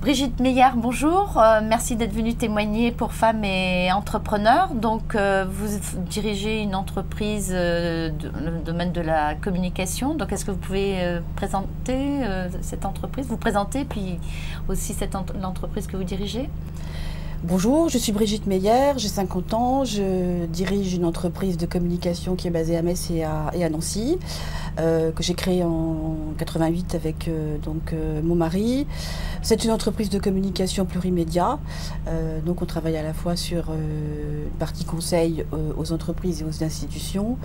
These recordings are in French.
Brigitte Meyer, bonjour. Merci d'être venue témoigner pour Femmes et Entrepreneurs. Donc, vous dirigez une entreprise dans le domaine de la communication. Donc, est-ce que vous pouvez présenter cette entreprise, vous présenter, puis aussi l'entreprise que vous dirigez? Bonjour, je suis Brigitte Meyer, j'ai 50 ans, je dirige une entreprise de communication qui est basée à Metz et à Nancy, que j'ai créée en 88 avec mon mari. C'est une entreprise de communication plurimédia, donc on travaille à la fois sur une partie conseil aux entreprises et aux institutions,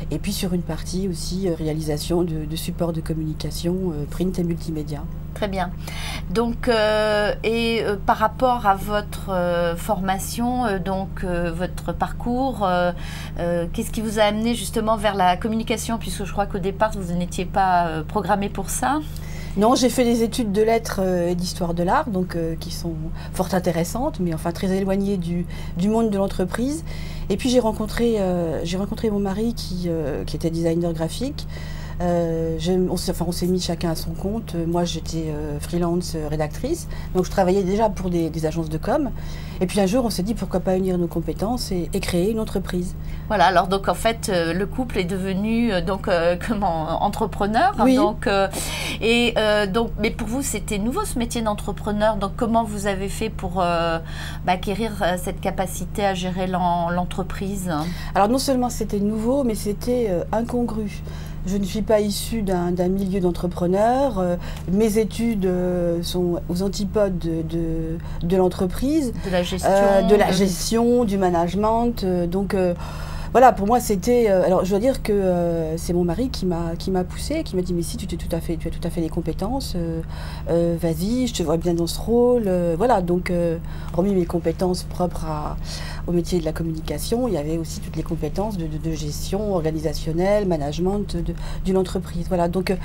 et puis sur une partie aussi réalisation de supports de communication print et multimédia. Très bien. Donc, par rapport à votre formation, votre parcours, qu'est-ce qui vous a amené justement vers la communication, puisque je crois qu'au départ, vous n'étiez pas programmé pour ça? Non, j'ai fait des études de lettres et d'histoire de l'art, donc qui sont fort intéressantes, mais enfin très éloignées du monde de l'entreprise. Et puis j'ai rencontré mon mari qui était designer graphique. On s'est mis chacun à son compte. Moi, j'étais freelance rédactrice, donc je travaillais déjà pour des agences de com. Et puis un jour, on s'est dit pourquoi pas unir nos compétences et créer une entreprise. Voilà. Alors donc en fait, le couple est devenu entrepreneur. Oui. Mais pour vous, c'était nouveau ce métier d'entrepreneur. Donc comment vous avez fait pour acquérir cette capacité à gérer l'entreprise? Alors non seulement c'était nouveau, mais c'était incongru. Je ne suis pas issue d'un milieu d'entrepreneurs. Mes études sont aux antipodes de l'entreprise. De la gestion. De la gestion, du management. Voilà, pour moi, c'était... alors, je dois dire que c'est mon mari qui m'a poussée, qui m'a dit « Mais si, tu as tout à fait les compétences, vas-y, je te vois bien dans ce rôle. » Voilà, donc, hormis mes compétences propres au métier de la communication, il y avait aussi toutes les compétences de gestion organisationnelle, management d'une entreprise. Voilà, donc,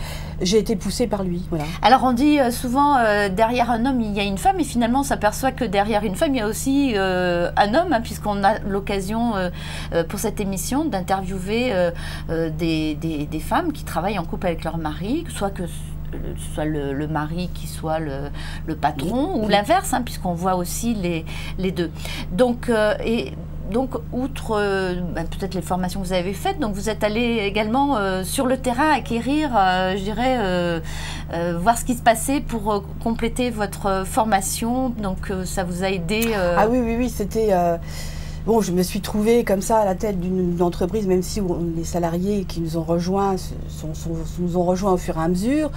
j'ai été poussée par lui. Voilà. Alors, on dit souvent, derrière un homme, il y a une femme, et finalement, on s'aperçoit que derrière une femme, il y a aussi un homme, hein, puisqu'on a l'occasion, pour cette émission, d'interviewer des femmes qui travaillent en couple avec leur mari, soit le mari qui soit le patron, ou l'inverse, hein, puisqu'on voit aussi les deux. Donc, outre peut-être les formations que vous avez faites, donc vous êtes allé également sur le terrain acquérir, je dirais, voir ce qui se passait pour compléter votre formation. Donc, ça vous a aidé Ah oui, c'était... Bon, je me suis trouvée comme ça à la tête d'une entreprise, même si les salariés qui nous ont rejoints nous ont rejoints au fur et à mesure.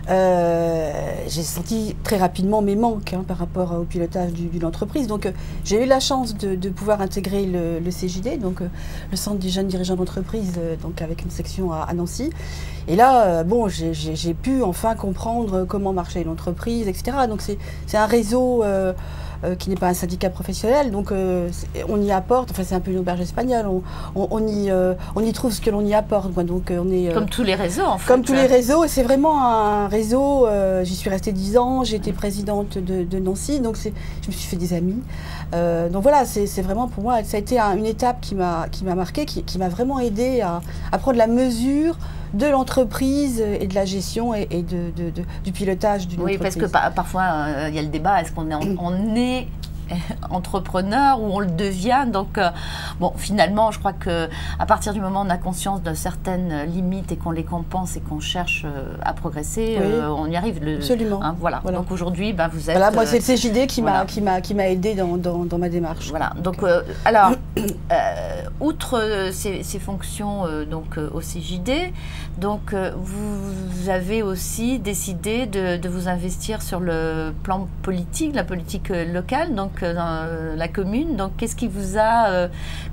J'ai senti très rapidement mes manques par rapport au pilotage d'une entreprise. Donc j'ai eu la chance de pouvoir intégrer le CJD, donc le Centre des jeunes dirigeants d'entreprise, donc avec une section à Nancy. Et là, j'ai pu enfin comprendre comment marchait l'entreprise, etc. Donc c'est un réseau qui n'est pas un syndicat professionnel, donc on y apporte, enfin c'est un peu une auberge espagnole, on y trouve ce que l'on y apporte. Quoi. Donc, on est, comme tous les réseaux en fait. Comme tous les réseaux, et c'est vraiment un réseau, j'y suis restée 10 ans, j'ai été présidente de Nancy, donc je me suis fait des amis. Donc voilà, c'est vraiment pour moi, ça a été une étape qui m'a marquée, qui m'a vraiment aidée à prendre la mesure de l'entreprise et de la gestion et du pilotage d'une entreprise. Oui, parce que parfois, il y a le débat, est-ce qu'on est entrepreneur ou on le devient? Donc, finalement, je crois qu'à partir du moment où on a conscience de certaines limites et qu'on les compense et qu'on cherche à progresser, oui. On y arrive. Absolument. Hein, voilà. Donc aujourd'hui, vous êtes... Voilà, moi, c'est le CJD qui m'a aidée dans ma démarche. Voilà. Donc, alors, outre ces fonctions au CJD, donc, vous avez aussi décidé de vous investir sur le plan politique, la politique locale, donc dans la commune. Donc, qu'est-ce qui vous a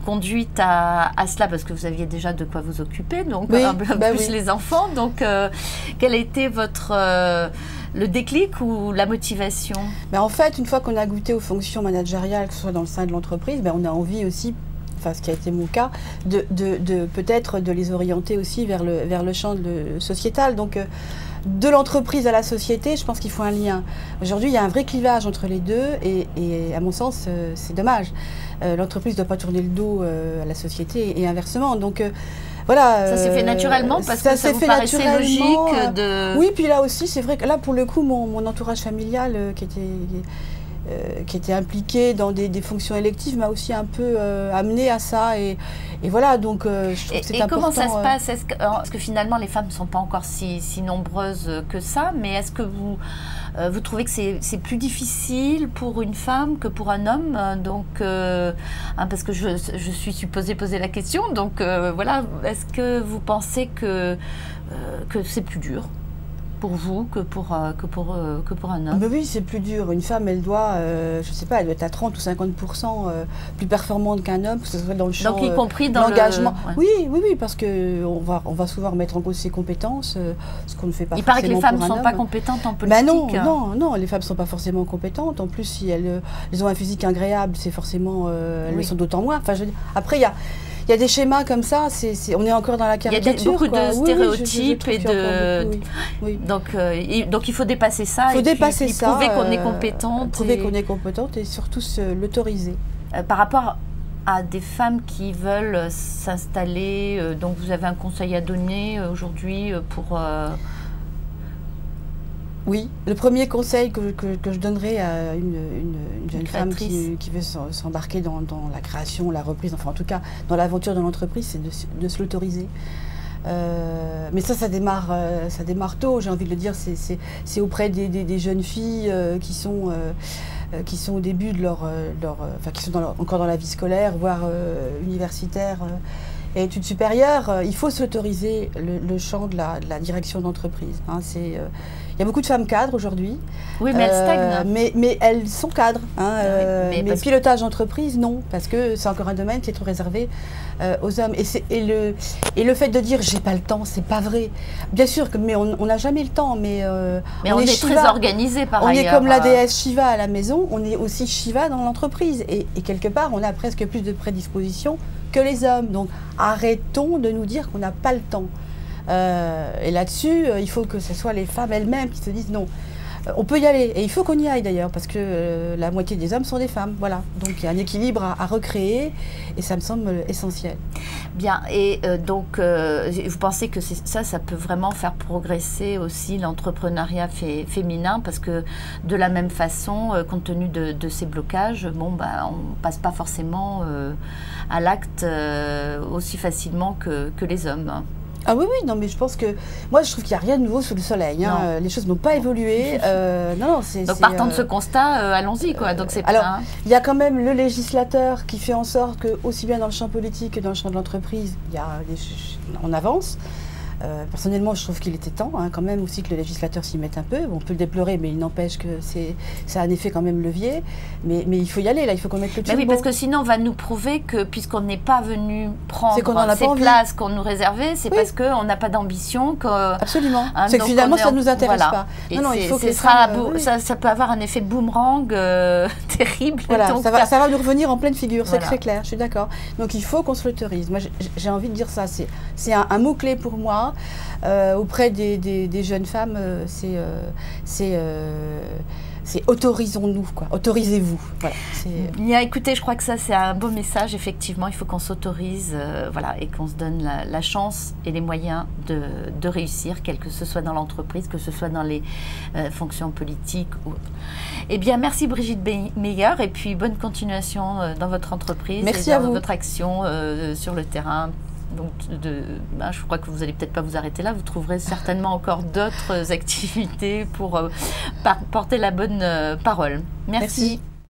conduite à cela? Parce que vous aviez déjà de quoi vous occuper, donc oui, plus les enfants. Donc, quel a été le déclic ou la motivation? En fait, une fois qu'on a goûté aux fonctions managériales, que ce soit dans le sein de l'entreprise, on a envie aussi, enfin ce qui a été mon cas, peut-être de les orienter aussi vers le champ sociétal. Donc, de l'entreprise à la société, je pense qu'il faut un lien. Aujourd'hui, il y a un vrai clivage entre les deux et à mon sens, c'est dommage. L'entreprise ne doit pas tourner le dos à la société et inversement. Donc, voilà. Ça s'est fait naturellement parce que ça vous paraissait logique de... Oui, puis là aussi, c'est vrai que là, pour le coup, mon entourage familial qui était impliqué dans des fonctions électives m'a aussi un peu amené à ça. Et voilà, donc je trouve que c'est important. Et comment ça se passe? Est-ce que finalement, les femmes ne sont pas encore si nombreuses que ça, mais est-ce que vous trouvez que c'est plus difficile pour une femme que pour un homme? Donc, parce que je suis supposée poser la question, donc voilà, est-ce que vous pensez que c'est plus dur pour vous que pour un homme? Mais oui, c'est plus dur. Une femme, elle doit, je sais pas, elle doit être à 30 ou 50% plus performante qu'un homme, que ce soit dans le champ, donc, y compris dans l'engagement. Ouais. Oui, parce qu'on va souvent remettre en cause ses compétences, ce qu'on ne fait pas Il forcément paraît que les femmes ne pour un sont homme. pas compétentes en politique. Ben non, les femmes ne sont pas forcément compétentes. En plus, si elles ont un physique agréable, c'est forcément, elles le sont d'autant moins. Enfin, je veux dire, après, il y a des schémas comme ça, on est encore dans la caricature. Il y a beaucoup de stéréotypes et de... Oui. Donc il faut dépasser ça. Il faut dépasser puis ça. Prouver qu'on est compétente. Prouver qu'on est compétente et surtout l'autoriser. Par rapport à des femmes qui veulent s'installer, donc vous avez un conseil à donner aujourd'hui pour... Oui, le premier conseil que je donnerais à une jeune femme qui veut s'embarquer dans la création, la reprise, enfin en tout cas dans l'aventure de l'entreprise, c'est de se l'autoriser. Mais ça démarre tôt, j'ai envie de le dire, c'est auprès des jeunes filles qui sont au début de enfin qui sont encore dans la vie scolaire, voire universitaire et études supérieures. Il faut s'autoriser le champ de la direction d'entreprise. Hein, il y a beaucoup de femmes cadres aujourd'hui. Oui, mais elles stagnent. Mais elles sont cadres. Hein, mais le pilotage d'entreprise, non, parce que c'est encore un domaine qui est trop réservé aux hommes. Et le fait de dire j'ai pas le temps, c'est pas vrai. Bien sûr, mais on n'a jamais le temps. Mais on est Shiva. Très organisé par ailleurs. On est comme la déesse Shiva à la maison, on est aussi Shiva dans l'entreprise. Et quelque part, on a presque plus de prédispositions que les hommes. Donc arrêtons de nous dire qu'on n'a pas le temps. Et là-dessus, il faut que ce soit les femmes elles-mêmes qui se disent non, on peut y aller. Et il faut qu'on y aille d'ailleurs, parce que la moitié des hommes sont des femmes. Voilà. Donc il y a un équilibre à recréer et ça me semble essentiel. Bien. Et donc, vous pensez que ça peut vraiment faire progresser aussi l'entrepreneuriat féminin, parce que de la même façon, compte tenu de ces blocages, on ne passe pas forcément à l'acte aussi facilement que les hommes. Ah oui, non, mais je pense que... Moi, je trouve qu'il n'y a rien de nouveau sous le soleil. Hein. Les choses n'ont pas évolué. Donc, partant de ce constat, allons-y, quoi. Donc, c'est alors, il y a quand même le législateur qui fait en sorte que, aussi bien dans le champ politique que dans le champ de l'entreprise, on avance. Personnellement, je trouve qu'il était temps, hein, quand même aussi que le législateur s'y mette un peu. On peut le déplorer, mais il n'empêche que ça a un effet quand même levier. Mais il faut y aller, là, il faut qu'on mette le turbo. Oui, parce que sinon, on va nous prouver que, puisqu'on n'est pas venu prendre ces places qu'on nous réservait, c'est parce qu'on n'a pas d'ambition. Absolument. C'est que finalement, ça ne nous intéresse pas. Non, il faut que ça peut avoir un effet boomerang terrible. Voilà, donc, ça va nous revenir en pleine figure, c'est très clair, je suis d'accord. Donc, il faut qu'on se l'autorise. Moi, j'ai envie de dire ça. C'est un mot-clé pour moi. Auprès des jeunes femmes, c'est autorisons-nous, quoi. Autorisez-vous. Voilà, bien, écoutez, je crois que ça c'est un beau message. Effectivement, il faut qu'on s'autorise, voilà, et qu'on se donne la chance et les moyens de réussir, quel que ce soit dans l'entreprise, que ce soit dans les fonctions politiques. Eh bien, merci Brigitte Meyer, et puis bonne continuation dans votre entreprise. Merci et à dans vous. votre action sur le terrain. Donc, je crois que vous n'allez peut-être pas vous arrêter là. Vous trouverez certainement encore d'autres activités pour porter la bonne parole. Merci.